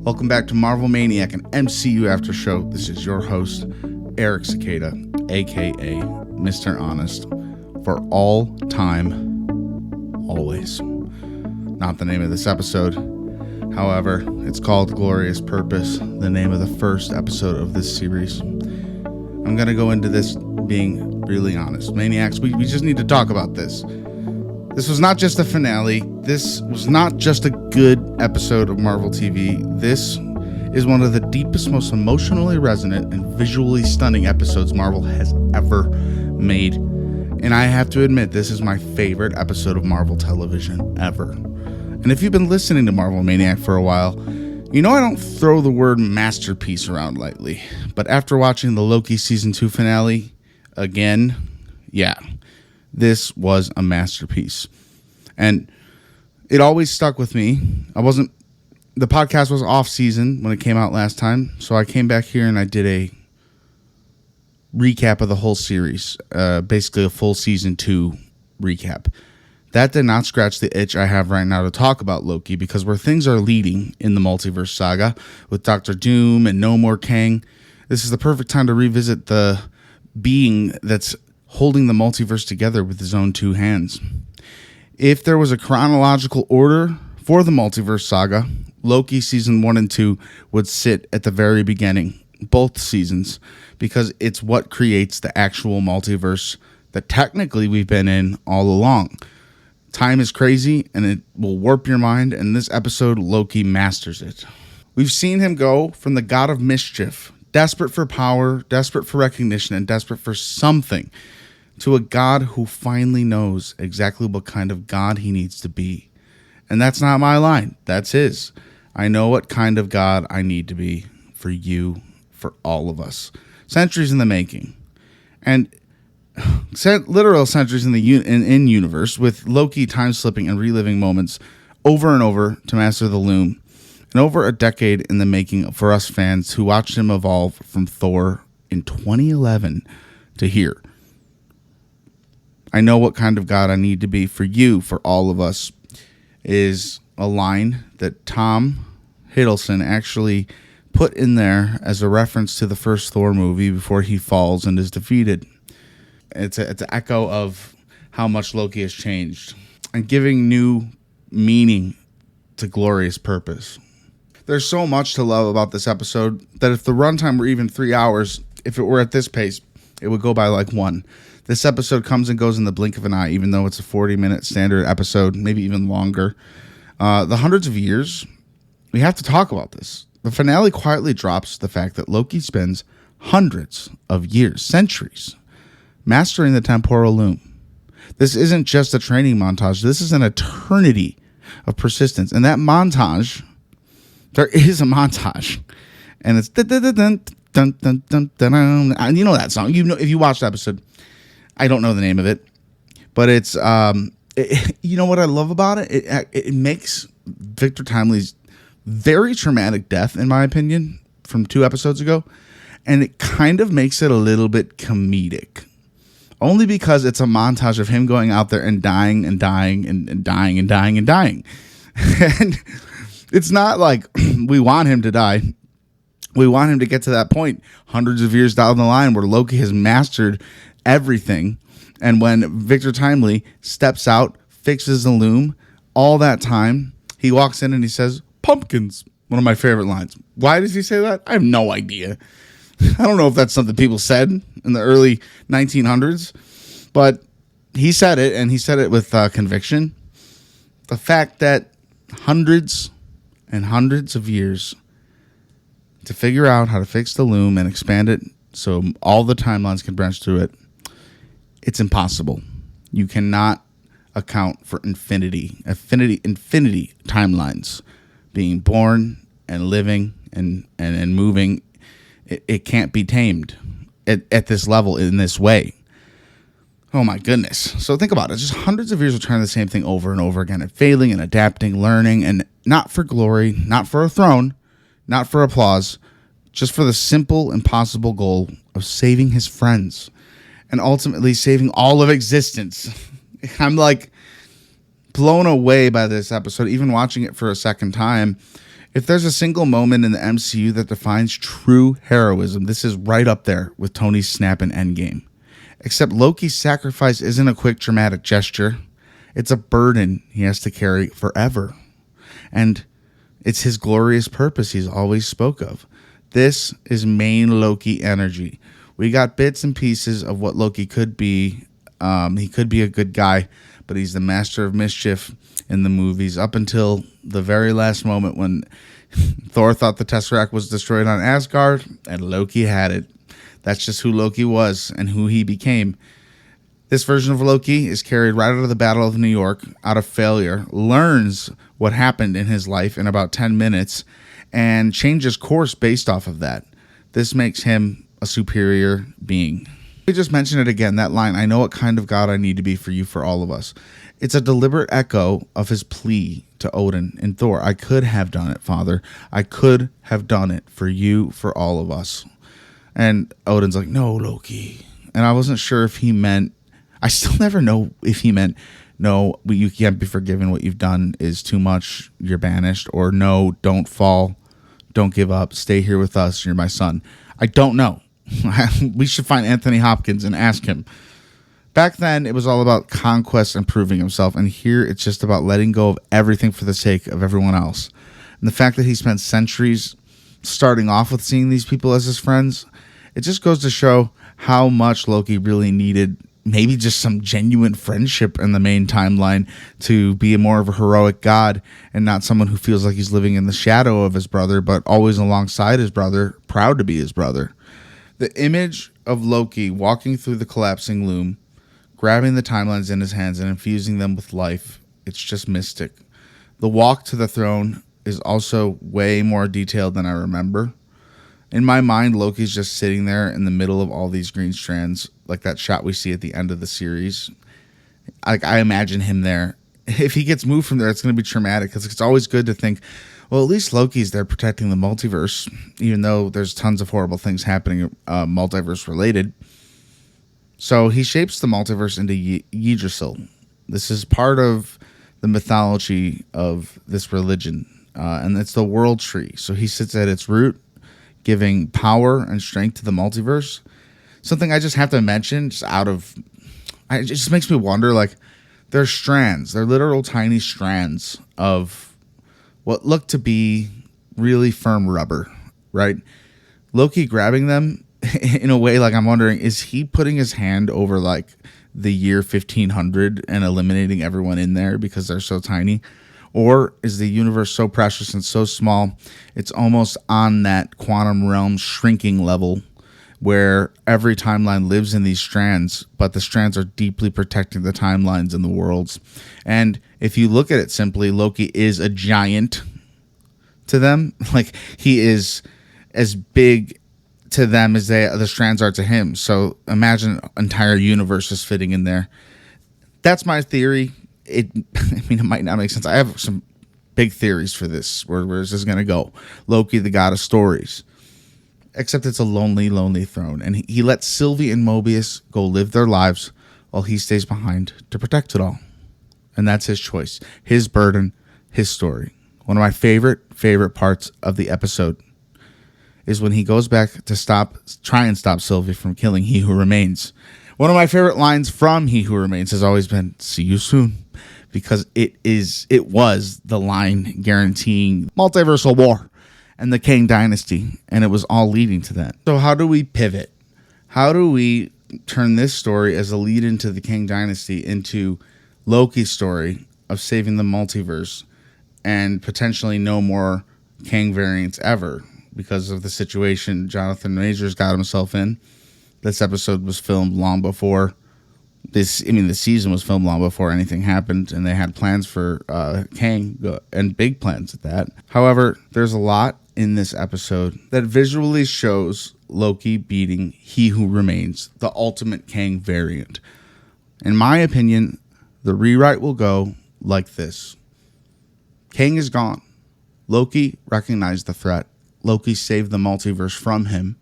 Welcome back to Marvel Maniac and MCU Aftershow. This is your host, Eric Cicada, aka Mr. Honest, for all time, always. Not the name of this episode. However, it's called Glorious Purpose, the name of the first episode of this series. I'm going to go into this being really honest. Maniacs, we just need to talk about this. This was not just a finale. This was not just a good episode of Marvel TV. This is one of the deepest, most emotionally resonant and visually stunning episodes Marvel has ever made. And I have to admit, this is my favorite episode of Marvel television ever. And if you've been listening to Marvel Maniac for a while, you know I don't throw the word masterpiece around lightly. But after watching the Loki Season 2 finale again, yeah, this was a masterpiece. And it always stuck with me. The podcast was off season when it came out last time. So I came back here and I did a recap of the whole series. Basically a full season 2 recap. That did not scratch the itch I have right now to talk about Loki, because where things are leading in the multiverse saga with Doctor Doom and no more Kang, this is the perfect time to revisit the being that's holding the multiverse together with his own two hands. If there was a chronological order for the multiverse saga, Loki season 1 and 2 would sit at the very beginning, both seasons, because it's what creates the actual multiverse that technically we've been in all along. Time is crazy and it will warp your mind, and this episode, Loki masters it. We've seen him go from the God of Mischief, desperate for power, desperate for recognition, and desperate for something, to a God who finally knows exactly what kind of God he needs to be. And that's not my line. That's his. I know what kind of God I need to be for you, for all of us. Centuries in the making. And literal centuries in the in universe, with Loki time-slipping and reliving moments over and over to master the Loom. And over a decade in the making for us fans who watched him evolve from Thor in 2011 to here. I know what kind of God I need to be for you, for all of us, is a line that Tom Hiddleston actually put in there as a reference to the first Thor movie before he falls and is defeated. It's an echo of how much Loki has changed and giving new meaning to glorious purpose. There's so much to love about this episode that if the runtime were even 3 hours, if it were at this pace, it would go by like one. This episode comes and goes in the blink of an eye, even though it's a 40-minute standard episode, maybe even longer. The hundreds of years, we have to talk about this. The finale quietly drops the fact that Loki spends hundreds of years, centuries, mastering the temporal loom. This isn't just a training montage. This is an eternity of persistence. And that montage, there is a montage. And it's dun dun dun dun dun. And you know that song. You know, if you watch the episode. I don't know the name of it, but it's, you know what I love about it? It makes Victor Timely's very traumatic death, in my opinion, from 2 episodes ago, and it kind of makes it a little bit comedic. Only because it's a montage of him going out there and dying and dying and dying and dying and dying. And it's not like we want him to die. We want him to get to that point hundreds of years down the line where Loki has mastered everything. And when Victor Timely steps out, fixes the loom, all that time, he walks in and he says, "Pumpkins." One of my favorite lines. Why does he say that? I have no idea. I don't know if that's something people said in the early 1900s, but he said it, and he said it with conviction. The fact that hundreds and hundreds of years to figure out how to fix the loom and expand it so all the timelines can branch through it, it's impossible. You cannot account for infinity timelines being born and living and moving. It can't be tamed at this level in this way. Oh my goodness. So think about it. Just hundreds of years of trying the same thing over and over again and failing and adapting, learning, and not for glory, not for a throne, not for applause, just for the simple, impossible goal of saving his friends and ultimately saving all of existence. I'm like blown away by this episode, even watching it for a second time. If there's a single moment in the MCU that defines true heroism, this is right up there with Tony's snap in Endgame. Except Loki's sacrifice isn't a quick dramatic gesture. It's a burden he has to carry forever. And it's his glorious purpose he's always spoke of. This is main Loki energy. We got bits and pieces of what Loki could be. He could be a good guy, but he's the master of mischief in the movies up until the very last moment when Thor thought the Tesseract was destroyed on Asgard and Loki had it. That's just who Loki was and who he became. This version of Loki is carried right out of the Battle of New York, out of failure, learns what happened in his life in about 10 minutes, and changes course based off of that. This makes him a superior being. We just mentioned it again, that line, I know what kind of God I need to be for you, for all of us. It's a deliberate echo of his plea to Odin and Thor. I could have done it, Father. I could have done it for you, for all of us. And Odin's like, no, Loki. And I wasn't sure if he meant, I still never know if he meant, no, you can't be forgiven. What you've done is too much. You're banished. Or no, don't fall. Don't give up. Stay here with us. You're my son. I don't know. We should find Anthony Hopkins and ask him. Back then, it was all about conquest and proving himself. And here, it's just about letting go of everything for the sake of everyone else. And the fact that he spent centuries starting off with seeing these people as his friends, it just goes to show how much Loki really needed maybe just some genuine friendship in the main timeline to be more of a heroic god and not someone who feels like he's living in the shadow of his brother, but always alongside his brother, proud to be his brother. The image of Loki walking through the collapsing loom, grabbing the timelines in his hands and infusing them with life, it's just mystic. The walk to the throne is also way more detailed than I remember. In my mind, Loki's just sitting there in the middle of all these green strands, like that shot we see at the end of the series. I imagine him there. If he gets moved from there, it's going to be traumatic, because it's always good to think, well, at least Loki's there protecting the multiverse, even though there's tons of horrible things happening multiverse related. So he shapes the multiverse into Yggdrasil. This is part of the mythology of this religion, and it's the world tree. So he sits at its root, giving power and strength to the multiverse. Something I just have to mention, it just makes me wonder, like, they're strands. They're literal tiny strands of what look to be really firm rubber, right? Loki grabbing them in a way, like, I'm wondering, is he putting his hand over, like, the year 1500 and eliminating everyone in there because they're so tiny? Or is the universe so precious and so small, it's almost on that quantum realm shrinking level where every timeline lives in these strands, but the strands are deeply protecting the timelines and the worlds. And if you look at it simply, Loki is a giant to them. Like, he is as big to them as the strands are to him. So imagine an entire universe is fitting in there. That's my theory. It might not make sense. I have some big theories for this. Where is this going to go? Loki, the god of stories. Except it's a lonely, lonely throne. And he lets Sylvie and Mobius go live their lives while he stays behind to protect it all. And that's his choice, his burden, his story. One of my favorite parts of the episode is when he goes back to try and stop Sylvie from killing He Who Remains. One of my favorite lines from He Who Remains has always been, "See you soon," because it was the line guaranteeing multiversal war and the Kang dynasty, and it was all leading to that. So how do we pivot? How do we turn this story as a lead into the Kang dynasty into Loki's story of saving the multiverse and potentially no more Kang variants ever because of the situation Jonathan Majors got himself in? This episode was filmed long before the season was filmed long before anything happened, and they had plans for Kang, and big plans at that. However, there's a lot in this episode that visually shows Loki beating He Who Remains, the ultimate Kang variant. In my opinion, the rewrite will go like this. Kang is gone. Loki recognized the threat. Loki saved the multiverse from him.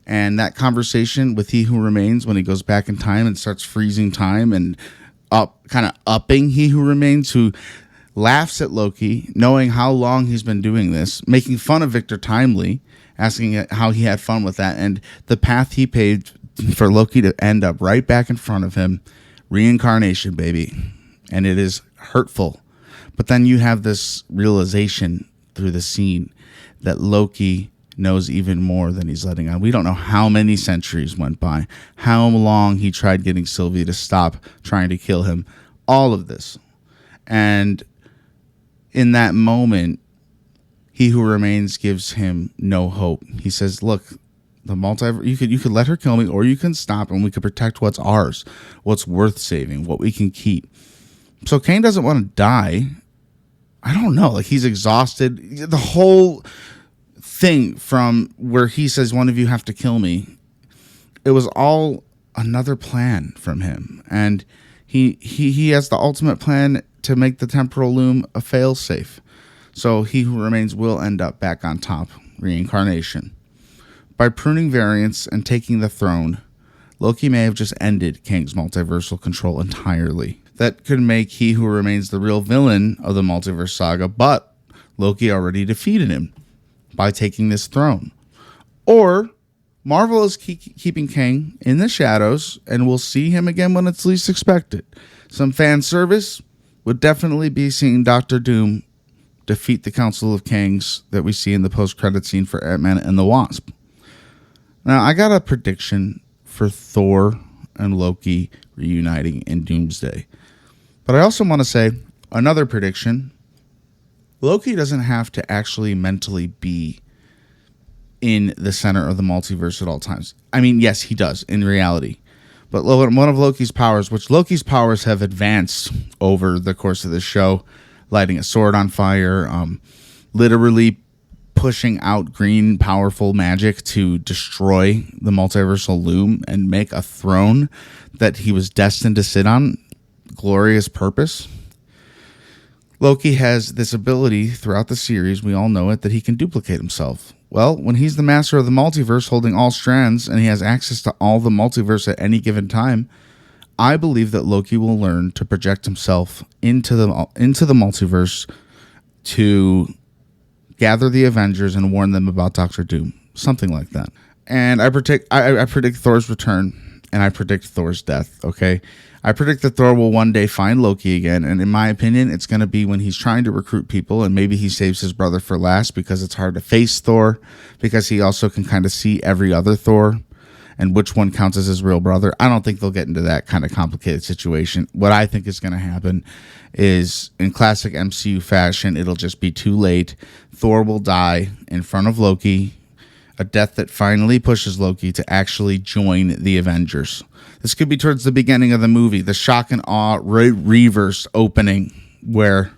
And that conversation with He Who Remains, when he goes back in time and starts freezing time and upping He Who Remains, who laughs at Loki, knowing how long he's been doing this, making fun of Victor Timely, asking how he had fun with that, and the path he paved for Loki to end up right back in front of him. Reincarnation, baby. And it is hurtful. But then you have this realization through the scene that Loki knows even more than he's letting on. We don't know how many centuries went by, how long he tried getting Sylvie to stop trying to kill him, all of this. And in that moment, he who remains gives him no hope. He says, look, the multiverse, you could let her kill me, or you can stop and we could protect what's ours, what's worth saving, what we can keep. So Kang doesn't want to die. I don't know, like he's exhausted. The whole thing from where he says, one of you have to kill me, it was all another plan from him. And he has the ultimate plan to make the temporal loom a failsafe. So he who remains will end up back on top. Reincarnation. By pruning variants and taking the throne, Loki may have just ended Kang's multiversal control entirely. That could make he who remains the real villain of the multiverse saga, but Loki already defeated him by taking this throne. Or Marvel is keeping Kang in the shadows, and we'll see him again when it's least expected. Some fan service would definitely be seeing Doctor Doom defeat the Council of Kangs that we see in the post-credit scene for Ant-Man and the Wasp. Now, I got a prediction for Thor and Loki reuniting in Doomsday. But I also want to say another prediction. Loki doesn't have to actually mentally be in the center of the multiverse at all times. I mean, yes, he does in reality. But one of Loki's powers, which Loki's powers have advanced over the course of the show, lighting a sword on fire, literally pushing out green powerful magic to destroy the multiversal loom and make a throne that he was destined to sit on, glorious purpose. Loki has this ability throughout the series, we all know it, that he can duplicate himself. Well, when he's the master of the multiverse holding all strands and he has access to all the multiverse at any given time, I believe that Loki will learn to project himself into the multiverse to gather the Avengers and warn them about Doctor Doom. Something like that. And I predict Thor's return, and I predict Thor's death, okay? I predict that Thor will one day find Loki again, and in my opinion, it's going to be when he's trying to recruit people, and maybe he saves his brother for last because it's hard to face Thor, because he also can kind of see every other Thor and which one counts as his real brother. I don't think they'll get into that kind of complicated situation. What I think is going to happen is, in classic MCU fashion, it'll just be too late. Thor will die in front of Loki, a death that finally pushes Loki to actually join the Avengers. This could be towards the beginning of the movie, the shock and awe reverse opening, where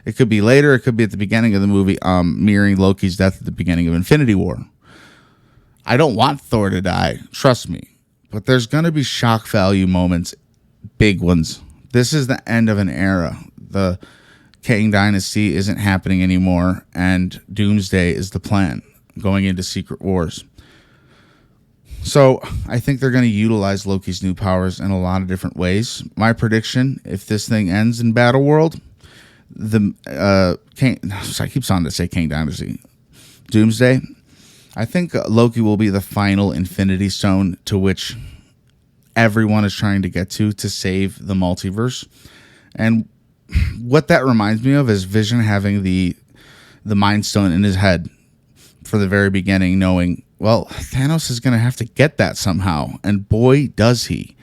it could be later, it could be at the beginning of the movie, mirroring Loki's death at the beginning of Infinity War. I don't want Thor to die, trust me, but there's going to be shock value moments, big ones. This is the end of an era. The Kang Dynasty isn't happening anymore, and Doomsday is the plan, going into Secret Wars. So I think they're going to utilize Loki's new powers in a lot of different ways. My prediction, if this thing ends in Battle World, I keep sounding to say Kang Dynasty, Doomsday, I think Loki will be the final Infinity Stone to which everyone is trying to get to save the multiverse. And what that reminds me of is Vision having the Mind Stone in his head for the very beginning, knowing, well, Thanos is going to have to get that somehow. And boy, does he.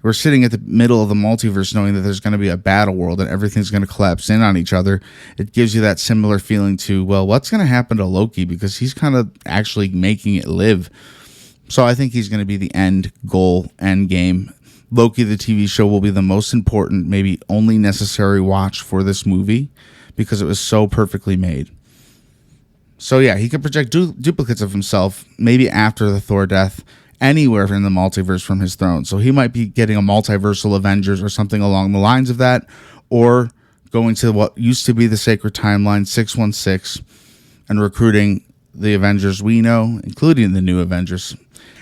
We're sitting at the middle of the multiverse knowing that there's going to be a battle world and everything's going to collapse in on each other. It gives you that similar feeling to, well, what's going to happen to Loki? Because he's kind of actually making it live. So I think he's going to be the end goal, end game. Loki, the TV show, will be the most important, maybe only necessary watch for this movie because it was so perfectly made. So yeah, he could project duplicates of himself, maybe after the Thor death, anywhere in the multiverse from his throne. So he might be getting a multiversal Avengers or something along the lines of that, or going to what used to be the Sacred Timeline 616 and recruiting the Avengers we know, including the new Avengers.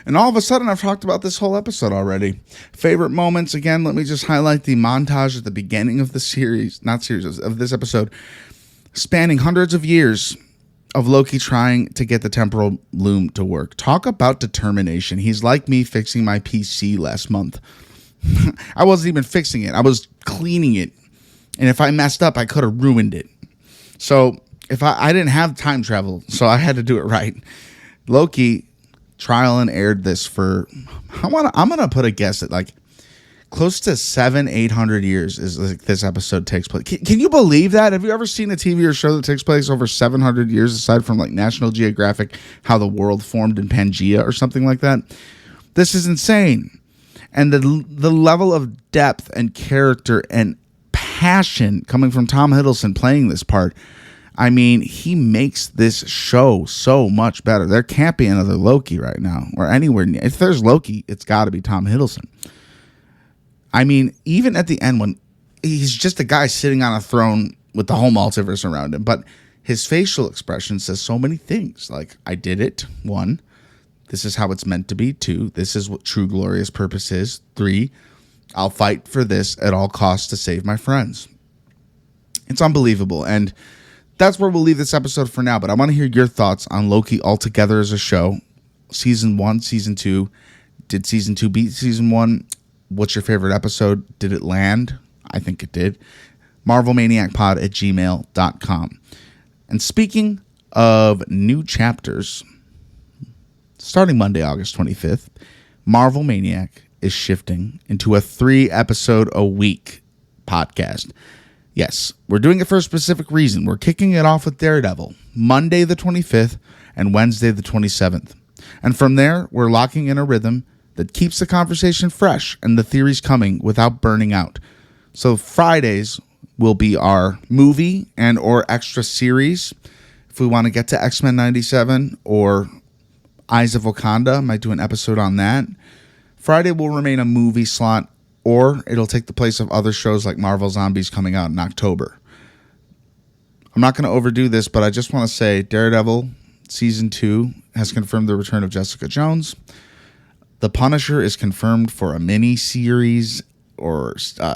And all of a sudden, I've talked about this whole episode already. Favorite moments, again, let me just highlight the montage at the beginning of the of this episode, spanning hundreds of years of Loki trying to get the temporal loom to work. Talk about determination. He's like me fixing my PC last month. I wasn't even fixing it. I was cleaning it. And if I messed up, I could have ruined it. So if I didn't have time travel, so I had to do it right. Loki trial and aired this for, I'm gonna put a guess at like close to 700-800 years is like this episode takes place. Can you believe that? Have you ever seen a TV or show that takes place over 700 years, aside from like National Geographic, How the World Formed in Pangea or something like that? This is insane. And the level of depth and character and passion coming from Tom Hiddleston playing this part, I mean, he makes this show so much better. There can't be another Loki right now or anywhere near. If there's Loki, it's got to be Tom Hiddleston. I mean, even at the end when he's just a guy sitting on a throne with the whole multiverse around him, but his facial expression says so many things. Like, I did it. 1, this is how it's meant to be. 2, this is what true glorious purpose is. 3, I'll fight for this at all costs to save my friends. It's unbelievable. And that's where we'll leave this episode for now. But I want to hear your thoughts on Loki altogether as a show. Season 1, Season 2. Did Season 2 beat Season 1? What's your favorite episode? Did it land? I think it did. MarvelManiacPod@gmail.com. And speaking of new chapters, starting Monday, August 25th, Marvel Maniac is shifting into a 3-episode-a-week podcast. Yes, we're doing it for a specific reason. We're kicking it off with Daredevil, Monday the 25th and Wednesday the 27th. And from there, we're locking in a rhythm that keeps the conversation fresh and the theories coming without burning out. So Fridays will be our movie and or extra series. If we want to get to X-Men 97 or Eyes of Wakanda, might do an episode on that. Friday will remain a movie slot, or it'll take the place of other shows like Marvel Zombies coming out in October. I'm not going to overdo this, but I just want to say Daredevil Season 2 has confirmed the return of Jessica Jones. The Punisher is confirmed for a mini-series or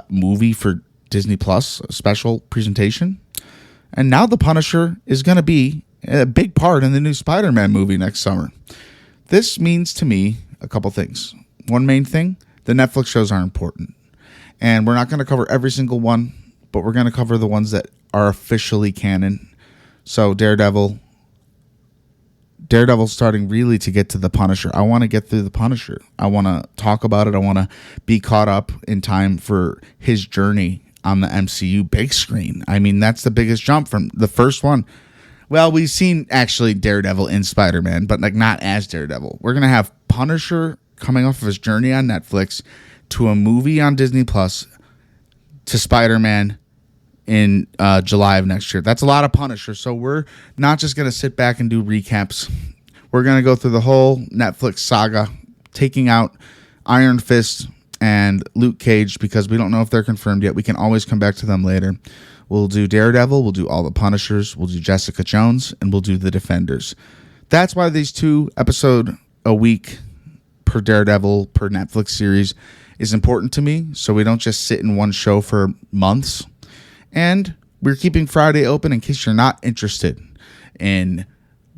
movie for Disney Plus, a special presentation. And now The Punisher is going to be a big part in the new Spider-Man movie next summer. This means to me a couple things. One main thing, the Netflix shows are important. And we're not going to cover every single one, but we're going to cover the ones that are officially canon. So Daredevil's starting really to get to the Punisher. I want to get through the Punisher. I want to talk about it. I want to be caught up in time for his journey on the MCU big screen. I mean, that's the biggest jump from the first one. Well, we've seen actually Daredevil in Spider-Man, but like not as Daredevil. We're going to have Punisher coming off of his journey on Netflix to a movie on Disney Plus to Spider-Man in July of next year. That's a lot of Punisher. So we're not just going to sit back and do recaps. We're going to go through the whole Netflix saga, taking out Iron Fist and Luke Cage because we don't know if they're confirmed yet. We can always come back to them later. We'll do Daredevil, we'll do all the Punishers, we'll do Jessica Jones, and we'll do the Defenders. That's why these 2 episode a week per Daredevil, per Netflix series is important to me, so we don't just sit in one show for months. And we're keeping Friday open in case you're not interested in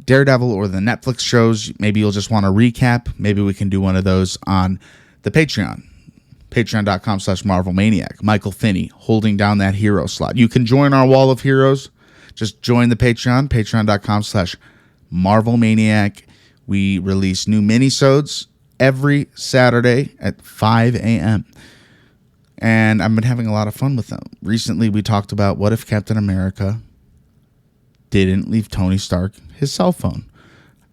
Daredevil or the Netflix shows. Maybe you'll just want to recap. Maybe we can do one of those on the Patreon. Patreon.com/MarvelManiac. Michael Finney holding down that hero slot. You can join our wall of heroes. Just join the Patreon. Patreon.com/MarvelManiac. We release new minisodes every Saturday at 5 a.m. And I've been having a lot of fun with them. Recently, we talked about what if Captain America didn't leave Tony Stark his cell phone?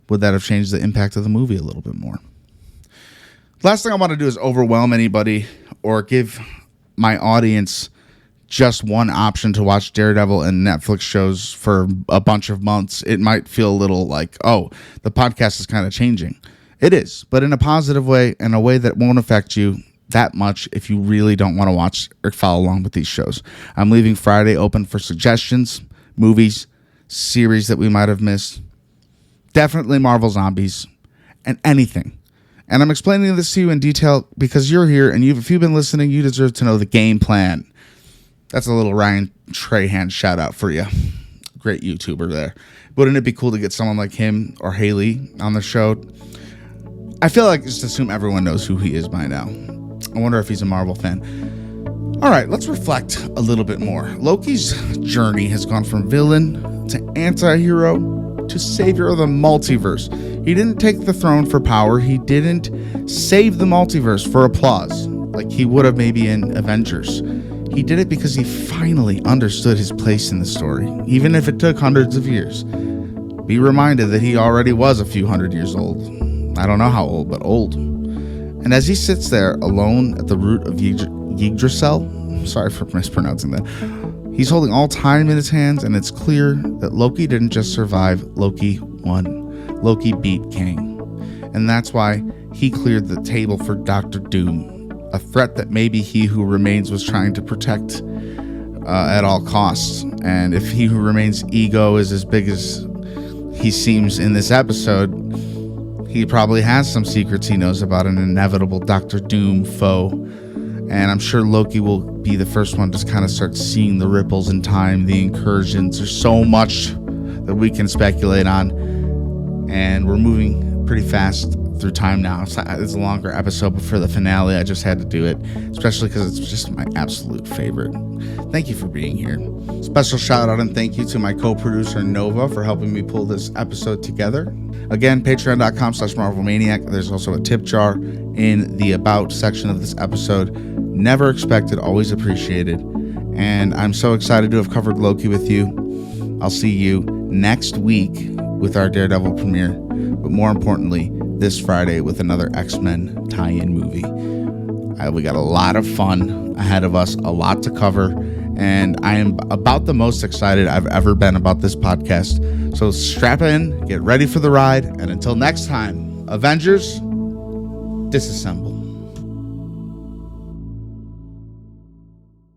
Would that have changed the impact of the movie a little bit more? Last thing I want to do is overwhelm anybody or give my audience just one option to watch Daredevil and Netflix shows for a bunch of months. It might feel a little like, oh, the podcast is kind of changing. It is, but in a positive way, in a way that won't affect you that much if you really don't want to watch or follow along with these shows. I'm leaving Friday open for suggestions, movies, series that we might have missed. Definitely Marvel Zombies and anything And I'm explaining this to you in detail because you're here, and if you've been listening, you deserve to know the game plan. That's a little Ryan Trahan shout out for you. Great YouTuber there. Wouldn't it be cool to get someone like him or Haley on the show? I feel like just assume everyone knows who he is by now. I wonder if he's a Marvel fan. All right, let's reflect a little bit more. Loki's journey has gone from villain to anti-hero to savior of the multiverse. He didn't take the throne for power. He didn't save the multiverse for applause, like he would have maybe in Avengers. He did it because he finally understood his place in the story, even if it took hundreds of years. Be reminded that he already was a few hundred years old. I don't know how old, but old. And as he sits there alone at the root of Yggdrasil, sorry for mispronouncing that, he's holding all time in his hands, and it's clear that Loki didn't just survive, Loki won. Loki beat Kang. And that's why he cleared the table for Dr. Doom, a threat that maybe He Who Remains was trying to protect at all costs. And if He Who Remains' ego is as big as he seems in this episode, he probably has some secrets he knows about an inevitable Dr. Doom foe. And I'm sure Loki will be the first one to kind of start seeing the ripples in time, the incursions. There's so much that we can speculate on. And we're moving pretty fast through time now. It's a longer episode, but for the finale, I just had to do it, especially because it's just my absolute favorite. Thank you for being here. Special shout out and thank you to my co-producer Nova for helping me pull this episode together. Again, patreon.com/MarvelManiac. There's also a tip jar in the About section of this episode. Never expected, always appreciated. And I'm so excited to have covered Loki with you. I'll see you next week with our Daredevil premiere, but more importantly, this Friday with another X-Men tie-in movie. We got a lot of fun ahead of us, a lot to cover, and I am about the most excited I've ever been about this podcast. So strap in, get ready for the ride, and until next time, Avengers, disassemble.